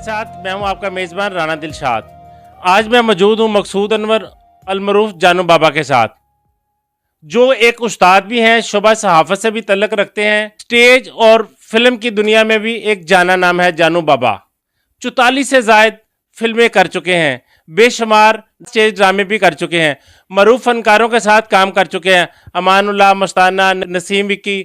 साथ मैं हूं आपका मेज़बान राना दिलशाद। आज मैं मौजूद हूं मकसूद अनवर अलमरूफ जानू बाबा के साथ, जो एक उस्ताद भी हैं, शोबा सहाफ़त से भी तल्लक रखते हैं। स्टेज और फिल्म की दुनिया में भी एक जाना नाम है जानू बाबा। 44 से ज़ायद फिल्में कर चुके हैं, बेशुमार स्टेज ड्रामे भी कर चुके हैं, मरूफ फनकारों के साथ काम कर चुके हैं। अमानुल्लाह मस्ताना, नसीम विक्की,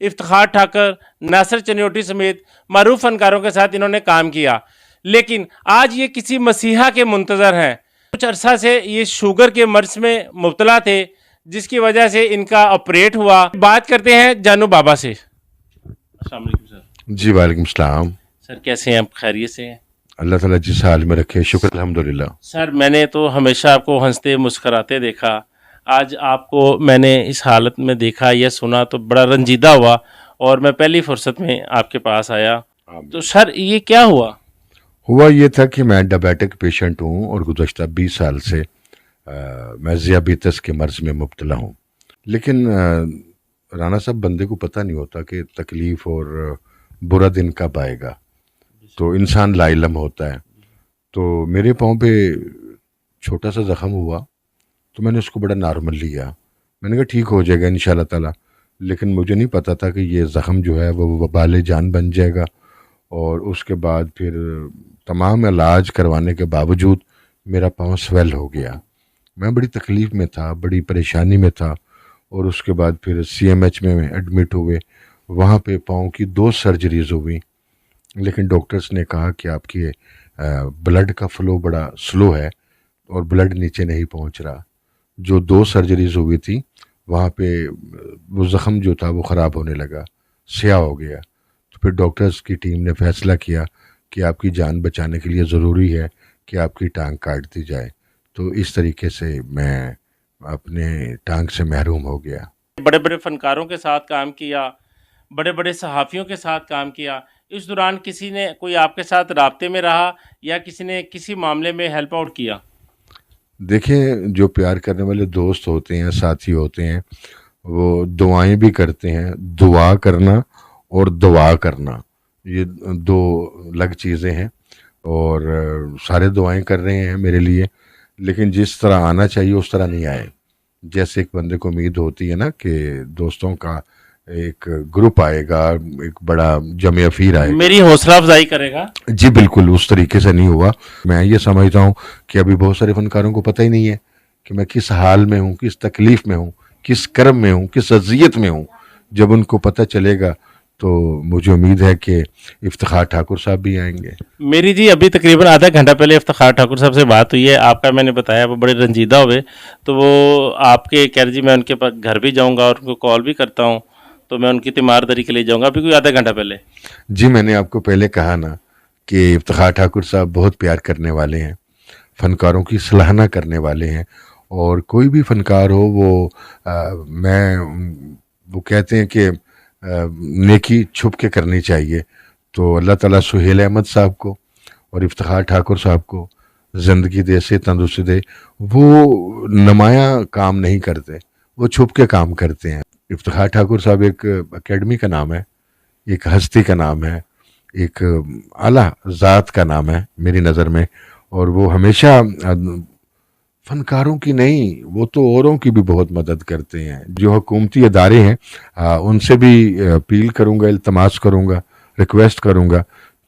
इफ्तिखार ठाकर, नासिर चनियोटी समेत मरूफ फनकारों के साथ इन्होंने काम किया। लेकिन आज ये किसी मसीहा के मुंतज़र हैं। कुछ अरसा से ये शुगर के मर्ज में मुब्तला थे, जिसकी वजह से इनका ऑपरेट हुआ। बात करते हैं जानू बाबा से। अस्सलाम वालेकुम सर। जी वालेकुम सलाम। सर कैसे हैं आप? खैरियत से हैं? अल्लाह ताला जिस हाल में रखे, शुक्र अल्हम्दुलिल्लाह। सर मैंने तो हमेशा आपको हंसते मुस्कराते देखा, आज आपको मैंने इस हालत में देखा या सुना तो बड़ा रंजीदा हुआ और मैं पहली फुर्सत में आपके पास आया। तो सर ये क्या हुआ ये था कि मैं डायबिटिक पेशेंट हूँ और गुज़श्ता 20 साल से मैं ज़ियाबीतस के मर्ज़ में मुब्तला हूँ। लेकिन राना साहब, बंदे को पता नहीं होता कि तकलीफ़ और बुरा दिन कब आएगा, तो इंसान लाइलम होता है। तो मेरे पाँव पे छोटा सा ज़ख़म हुआ तो मैंने उसको बड़ा नॉर्मल लिया। मैंने कहा ठीक हो जाएगा इंशाल्लाह ताला। लेकिन मुझे नहीं पता था कि ये ज़ख़म जो है वो वबाल जान बन जाएगा। और उसके बाद फिर तमाम इलाज करवाने के बावजूद मेरा पाँव स्वेल हो गया। मैं बड़ी तकलीफ़ में था, बड़ी परेशानी में था। और उसके बाद फिर CMH में एडमिट हुए। वहाँ पे पाँव की 2 सर्जरीज़ हुई, लेकिन डॉक्टर्स ने कहा कि आपकी ब्लड का फ़्लो बड़ा स्लो है और ब्लड नीचे नहीं पहुँच रहा। जो 2 सर्जरीज़ हुई थी वहाँ पे वो ज़ख़म जो था वो ख़राब होने लगा, स्याह हो गया। तो फिर डॉक्टर्स की टीम ने फ़ैसला किया कि आपकी जान बचाने के लिए ज़रूरी है कि आपकी टांग काट दी जाए। तो इस तरीके से मैं अपने टांग से महरूम हो गया। बड़े बड़े फनकारों के साथ काम किया, बड़े बड़े सहाफ़ियों के साथ काम किया। इस दौरान किसी ने कोई आपके साथ राब्ते में रहा या किसी ने किसी मामले में हेल्प आउट किया? देखें, जो प्यार करने वाले दोस्त होते हैं, साथी होते हैं, वो दुआएं भी करते हैं। दुआ करना और दुआ करना ये 2 अलग चीज़ें हैं। और सारे दुआएं कर रहे हैं मेरे लिए, लेकिन जिस तरह आना चाहिए उस तरह नहीं आए। जैसे एक बंदे को उम्मीद होती है ना कि दोस्तों का एक ग्रुप आएगा, एक बड़ा जमे अफीर आएगा, मेरी हौसला अफजाई करेगा। जी बिल्कुल उस तरीके से नहीं हुआ। मैं ये समझता हूँ कि अभी बहुत सारे फनकारों को पता ही नहीं है कि मैं किस हाल में हूँ, किस तकलीफ़ में हूँ, किस कर्म में हूँ, किस अजियत में हूँ। जब उनको पता चलेगा तो मुझे उम्मीद है कि इफ्तिखार ठाकुर साहब भी आएंगे। मेरी जी अभी तकरीबन आधा घंटा पहले इफ्तिखार ठाकुर साहब से बात हुई है। आपका मैंने बताया वो बड़े रंजीदा हुए, तो वो आपके कह रही मैं उनके पास घर भी जाऊँगा और उनको कॉल भी करता हूँ, तो मैं उनकी तीमारदारी के लिए जाऊँगा अभी कोई आधा घंटा पहले। जी, मैंने आपको पहले कहा ना कि इफ्तिखार ठाकुर साहब बहुत प्यार करने वाले हैं, फ़नकारों की सराहना करने वाले हैं। और कोई भी फ़नकार हो वो कहते हैं कि नेकी छुप के करनी चाहिए। तो अल्लाह ताला सुहेल अहमद साहब को और इफ्तिखार ठाकुर साहब को ज़िंदगी दे, से तंदुरुस्ती दे। वो नुमाया काम नहीं करते, वो छुप के काम करते हैं। इफ्तिखार ठाकुर साहब एक एकेडमी का नाम है, एक हस्ती का नाम है, एक आला ज़ात का नाम है मेरी नज़र में। और वो हमेशा फ़नकारों की नहीं, वो तो औरों की भी बहुत मदद करते हैं। जो हुकूमती अदारे हैं उनसे भी अपील करूँगा, इल्तमास करूँगा, रिक्वेस्ट करूँगा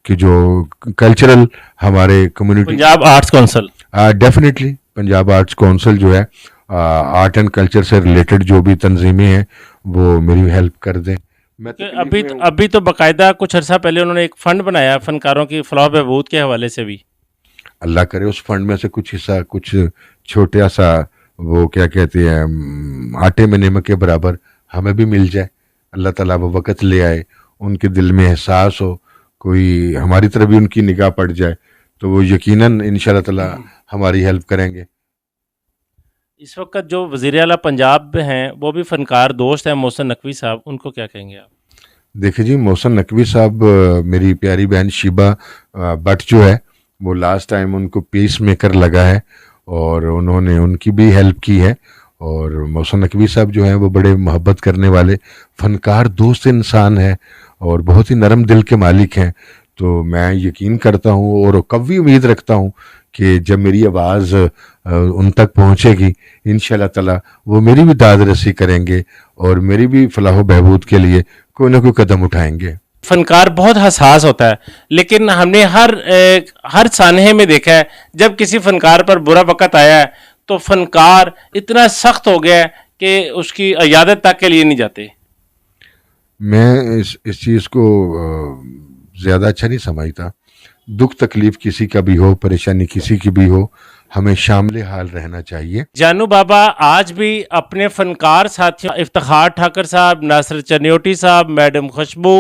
कि जो कल्चरल हमारे community, Punjab arts council, definitely Punjab arts council जो है, आर्ट एंड कल्चर से रिलेटेड जो भी तंजीमें हैं वो मेरी हेल्प कर दें। मैं अभी तो बाकायदा कुछ अर्सा पहले उन्होंने एक फ़ंड बनाया फ़नकारों की फलाह बहबूद के हवाले से भी। अल्लाह करे उस फंड में से कुछ हिस्सा, कुछ छोटा सा, वो क्या कहते हैं, आटे में नमक के बराबर हमें भी मिल जाए। अल्लाह ताला वो वक़्त ले आए, उनके दिल में एहसास हो, कोई हमारी तरफ भी उनकी निगाह पड़ जाए तो वो यकीनन इंशाल्लाह ताला हमारी हेल्प करेंगे। इस वक्त जो वज़ीर आला पंजाब हैं वो भी फ़नकार दोस्त हैं मोहसिन नकवी साहब, उनको क्या कहेंगे आप? देखिए जी, मोहसिन नकवी साहब, मेरी प्यारी बहन शीबा भट्ट जो है वो लास्ट टाइम उनको पीस मेकर लगा है और उन्होंने उनकी भी हेल्प की है। और मोहसिन नकवी साहब जो हैं वो बड़े मोहब्बत करने वाले फ़नकार दोस्त इंसान हैं और बहुत ही नरम दिल के मालिक हैं। तो मैं यकीन करता हूँ और कभी उम्मीद रखता हूँ कि जब मेरी आवाज़ उन तक पहुँचेगी, इंशाल्लाह ताला वो मेरी भी दाद रसी करेंगे और मेरी भी फलाह बहबूद के लिए कोई ना कोई कदम उठाएंगे। फनकार बहुत हसास होता है, लेकिन हमने हर सानहे में देखा है जब किसी फनकार पर बुरा वक़्त आया है तो फनकार इतना सख्त हो गया है कि उसकी इयादत तक के लिए नहीं जाते। मैं इस चीज़ को ज़्यादा अच्छा नहीं समझता। दुख तकलीफ़ किसी का भी हो, परेशानी किसी की भी हो, हमें शामिल हाल रहना चाहिए। जानू बाबा आज भी अपने फनकार साथियों इफ्तिखार ठाकर साहब, नासिर चनियोटी साहब, मैडम खुशबू,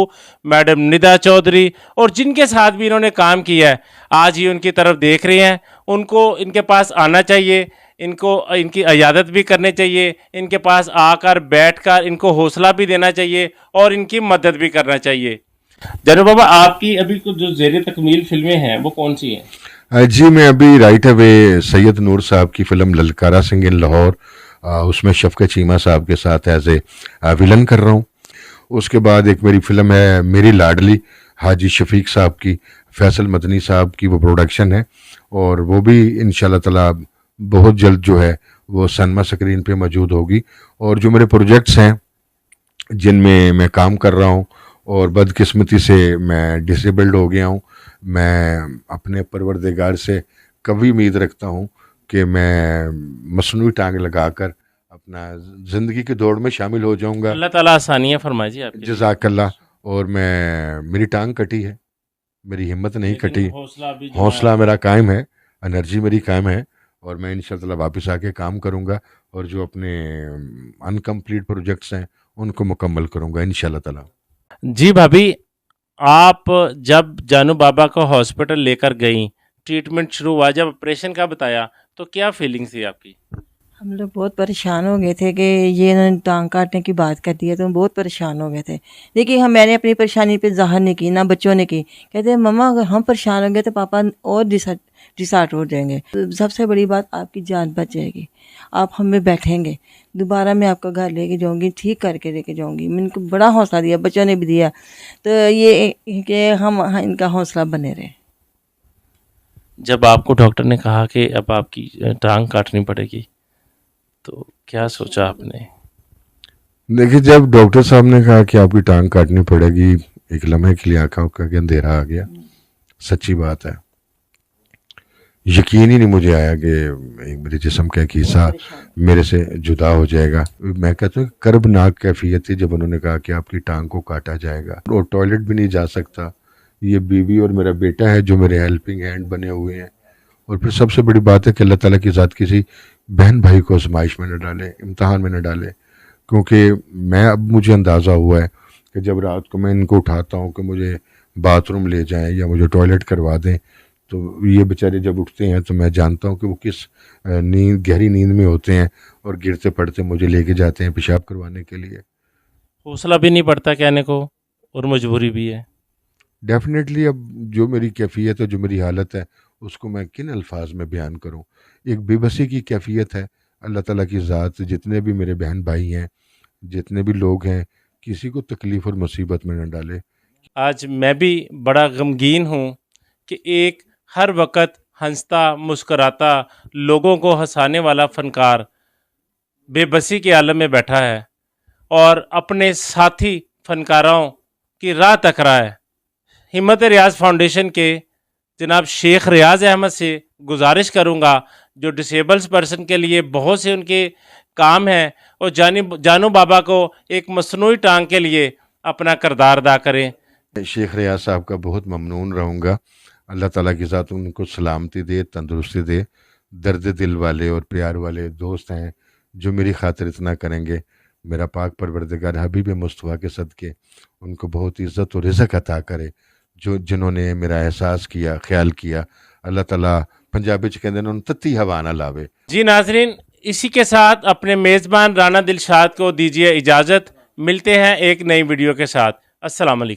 मैडम निदा चौधरी और जिनके साथ भी इन्होंने काम किया है, आज ही उनकी तरफ देख रहे हैं। उनको इनके पास आना चाहिए, इनको इनकी इयादत भी करनी चाहिए, इनके पास आकर बैठकर इनको हौसला भी देना चाहिए और इनकी मदद भी करना चाहिए। जानू बाबा आपकी अभी कुछ जो ज़ेर तकमील फिल्में हैं वो कौन सी हैं? जी मैं अभी राइट अवे सैयद नूर साहब की फ़िल्म ललकारा सिंह इन लाहौर, उसमें शफ़क़त चीमा साहब के साथ एज ए विलन कर रहा हूँ। उसके बाद एक मेरी फ़िल्म है मेरी लाडली, हाजी शफीक साहब की, फैसल मदनी साहब की वो प्रोडक्शन है और वो भी इंशाल्लाह ताला बहुत जल्द जो है वो सनमा स्क्रीन पे मौजूद होगी। और जो मेरे प्रोजेक्ट्स हैं जिनमें मैं काम कर रहा हूँ और बदकिस्मती से मैं डिसेबल्ड हो गया हूँ, मैं अपने परवरदिगार से कभी उम्मीद रखता हूँ कि मैं मसनूई टांग लगाकर अपना ज़िंदगी की दौड़ में शामिल हो जाऊँगा। अल्लाह ताला आसानियाँ फरमाए जी आपके लिए। जज़ाकल्लाह। और मेरी टांग कटी है, मेरी हिम्मत नहीं लेकिन कटी, हौसला भी जो हौसला है मेरा कायम है, एनर्जी मेरी कायम है और मैं इंशाअल्लाह वापस आके काम करूँगा और जो अपने अनकम्प्लीट प्रोजेक्ट्स हैं उनको मुकम्मल करूँगा इंशाअल्लाह ताला। जी भाभी, आप जब जानू बाबा को हॉस्पिटल लेकर गई, ट्रीटमेंट शुरू हुआ, जब ऑपरेशन का बताया तो क्या फीलिंग थी आपकी? हम लोग बहुत परेशान हो गए थे कि ये इन्होंने टांग काटने की बात कर दी है, तो हम बहुत परेशान हो गए थे। लेकिन मैंने अपनी परेशानी पे ज़ाहिर नहीं की, ना बच्चों ने की। कहते हैं मम्मा अगर हम परेशान होंगे तो पापा और डिसार्ट हो जाएंगे। तो सबसे बड़ी बात आपकी जान बच जाएगी, आप हमें बैठेंगे, दोबारा मैं आपका घर लेके जाऊंगी, ठीक करके लेके जाऊंगी। मैंने इनको बड़ा हौसला दिया, बच्चों ने भी दिया, तो ये कि हम इनका हौसला बने रहे। जब आपको डॉक्टर ने कहा कि अब आपकी टांग काटनी पड़ेगी तो क्या सोचा आपने? देखिए जब डॉक्टर साहब ने कहा कि आपकी टांग काटनी पड़ेगी, एक लम्हे के लिए आंखों का अंधेरा आ गया। सच्ची बात है, यकीन ही नहीं मुझे आया कि मेरे जिस्म का एक हिस्सा मेरे से जुदा हो जाएगा। मैं कहता हूँ कर्बनाक कैफियत थी जब उन्होंने कहा कि आपकी टांग को काटा जाएगा और टॉयलेट भी नहीं जा सकता। ये बीवी और मेरा बेटा है जो मेरे हेल्पिंग हैंड बने हुए हैं। और फिर सबसे बड़ी बात है कि अल्लाह ताला की ज़ात किसी बहन भाई को आजमाइश में न डाले, इम्तहान में न डाले, क्योंकि अब मुझे अंदाज़ा हुआ है कि जब रात को मैं इनको उठाता हूँ कि मुझे बाथरूम ले जाएं या मुझे टॉयलेट करवा दें, तो ये बेचारे जब उठते हैं तो मैं जानता हूँ कि वो किस गहरी नींद में होते हैं और गिरते पड़ते मुझे लेके जाते हैं पेशाब करवाने के लिए। हौसला भी नहीं पड़ता कहने को और मजबूरी भी है। डेफिनेटली अब जो मेरी कैफियत है, जो मेरी हालत है, उसको मैं किन अल्फाज में बयान करूं। एक बेबसी की कैफियत है। अल्लाह ताला की ज़ात जितने भी मेरे बहन भाई हैं, जितने भी लोग हैं, किसी को तकलीफ़ और मुसीबत में न डाले। आज मैं भी बड़ा गमगीन हूँ कि एक हर वक्त हंसता मुस्कराता लोगों को हंसाने वाला फनकार बेबसी के आलम में बैठा है और अपने साथी फनकारों की राह तक रहा है। हिम्मत रियाज फाउंडेशन के जनाब शेख रियाज अहमद से गुजारिश करूँगा, जो डिसेबल्स पर्सन के लिए बहुत से उनके काम हैं, और जानू बाबा को एक मसनूई टांग के लिए अपना किरदार अदा करें। शेख रियाज साहब का बहुत ममनून रहूँगा। अल्लाह ताला की ज़ात उनको सलामती दे, तंदुरुस्ती दे। दर्द दिल वाले और प्यार वाले दोस्त हैं जो मेरी खातिर इतना करेंगे। मेरा पाक परवरदिगार हबीब मुस्तफ़ा के सदके उनको बहुत इज़्ज़त और रिज़्क़ अता करे, जिन्होंने मेरा एहसास किया, ख्याल किया। अल्लाह ताला पंजाबी च कहते हैं तत्ती हवा ना लावे। जी नाज़रीन, इसी के साथ अपने मेज़बान राना दिलशाद को दीजिए इजाज़त। मिलते हैं एक नई वीडियो के साथ। अस्सलाम वालेकुम।